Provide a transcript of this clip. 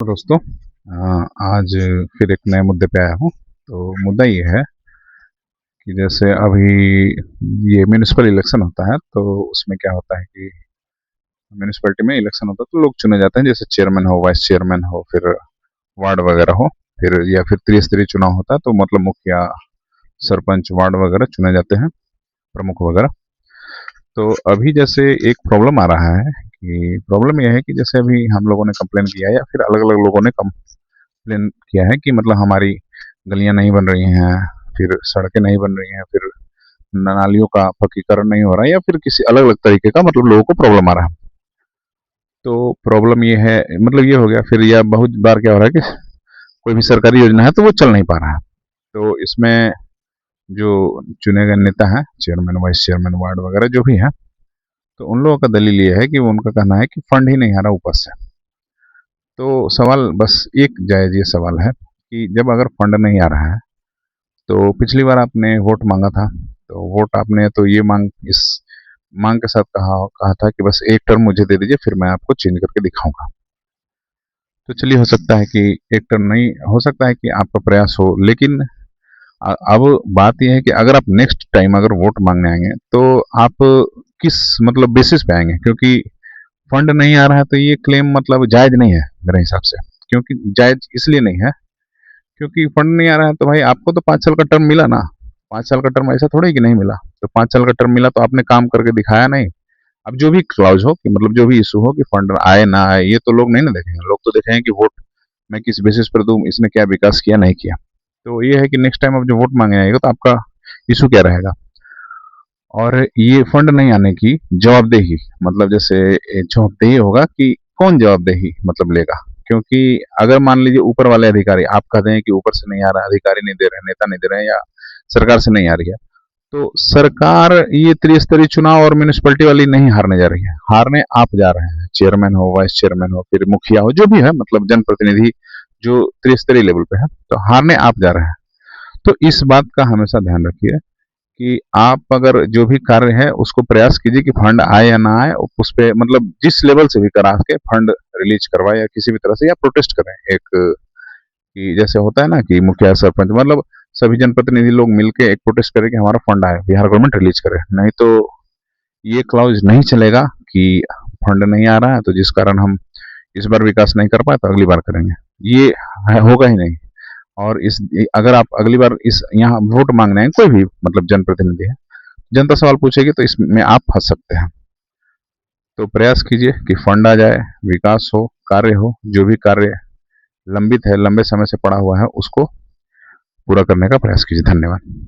दोस्तों, आज फिर एक नए मुद्दे पे आया हूँ। तो मुद्दा ये है कि जैसे अभी ये म्यूनिसिपल इलेक्शन होता है, तो उसमें क्या होता है कि म्यूनिसिपैलिटी में इलेक्शन होता है तो लोग चुने जाते हैं, जैसे चेयरमैन हो, वाइस चेयरमैन हो, फिर वार्ड वगैरह हो, फिर या फिर त्रिस्तरीय चुनाव होता है तो मतलब मुखिया, सरपंच, वार्ड वगैरह चुने जाते हैं, प्रमुख वगैरह। तो अभी जैसे एक प्रॉब्लम आ रहा है कि प्रॉब्लम यह है कि जैसे अभी हम लोगों ने कंप्लेन किया या फिर अलग अलग लोगों ने कंप्लेन किया है कि मतलब हमारी गलियां नहीं बन रही हैं, फिर सड़कें नहीं बन रही हैं, फिर नालियों का पक्कीकरण नहीं हो रहा है, या फिर किसी अलग अलग तरीके का मतलब लोगों को प्रॉब्लम आ रहा है। तो प्रॉब्लम ये है, मतलब ये हो गया, फिर यह बहुत बार क्या हो रहा है कि कोई भी सरकारी योजना है तो वो चल नहीं पा रहा है। तो इसमें जो चुने गए नेता हैं, चेयरमैन, वाइस चेयरमैन, वार्ड वगैरह जो भी है, तो उन लोगों का दलील ये है कि वो उनका कहना है कि फंड ही नहीं आ रहा ऊपर से। तो सवाल बस एक जायज ये सवाल है कि जब अगर फंड नहीं आ रहा है, तो पिछली बार आपने वोट मांगा था, तो वोट आपने तो ये इस मांग के साथ कहा कहा था कि बस एक टर्म मुझे दे दीजिए, फिर मैं आपको चेंज करके दिखाऊंगा। तो चलिए, हो सकता है कि एक टर्म नहीं, हो सकता है कि आपका प्रयास हो, लेकिन अब बात यह है कि अगर आप नेक्स्ट टाइम अगर वोट मांगने आएंगे तो आप किस मतलब बेसिस पे आएंगे, क्योंकि फंड नहीं आ रहा है तो ये क्लेम मतलब जायज नहीं है मेरे हिसाब से। क्योंकि जायज इसलिए नहीं है क्योंकि फंड नहीं आ रहा है, तो भाई आपको तो 5 साल का टर्म मिला ना। 5 साल का टर्म ऐसा थोड़ा ही कि नहीं मिला। तो 5 साल का टर्म मिला तो आपने काम करके दिखाया नहीं। अब जो भी क्लाउज हो कि मतलब जो भी इशू हो कि फंड आए ना आए, ये तो लोग नहीं ना देखेंगे। लोग तो देखेंगे कि वोट मैं किस बेसिस पर दूं, इसने क्या विकास किया नहीं किया। तो ये है कि नेक्स्ट टाइम आप जो वोट मांगने आएगा तो आपका इशू क्या रहेगा। और ये फंड नहीं आने की जवाबदेही, मतलब जैसे जवाबदेही होगा कि कौन जवाबदेही मतलब लेगा। क्योंकि अगर मान लीजिए ऊपर वाले अधिकारी आप कहते हैं कि ऊपर से नहीं आ रहा, अधिकारी नहीं दे रहे, नेता नहीं दे रहे हैं, या सरकार से नहीं आ रही है, तो सरकार ये त्रिस्तरीय चुनाव और म्यूनिसिपैलिटी वाली नहीं हारने जा रही है। हारने आप जा रहे हैं, चेयरमैन हो, वाइस चेयरमैन हो, फिर मुखिया हो, जो भी है मतलब जनप्रतिनिधि जो त्रिस्तरीय लेवल पे है, तो हारने आप जा रहे हैं। तो इस बात का हमेशा ध्यान रखिए कि आप अगर जो भी कार्य है उसको प्रयास कीजिए कि फंड आए या ना आए, उस पे मतलब जिस लेवल से भी करा के फंड रिलीज करवाए, या किसी भी तरह से, या प्रोटेस्ट करें एक, कि जैसे होता है ना कि मुखिया, सरपंच, मतलब सभी जनप्रतिनिधि लोग मिलके एक प्रोटेस्ट करें कि हमारा फंड आए, बिहार गवर्नमेंट रिलीज करे। नहीं तो ये क्लाउज नहीं चलेगा कि फंड नहीं आ रहा है तो जिस कारण हम इस बार विकास नहीं कर पाए तो अगली बार करेंगे। ये होगा ही नहीं। और इस अगर आप अगली बार इस यहाँ वोट मांगने हैं, कोई भी मतलब जनप्रतिनिधि है, जनता सवाल पूछेगी तो इसमें आप फंस सकते हैं। तो प्रयास कीजिए कि फंड आ जाए, विकास हो, कार्य हो, जो भी कार्य लंबित है, लंबे समय से पड़ा हुआ है, उसको पूरा करने का प्रयास कीजिए। धन्यवाद।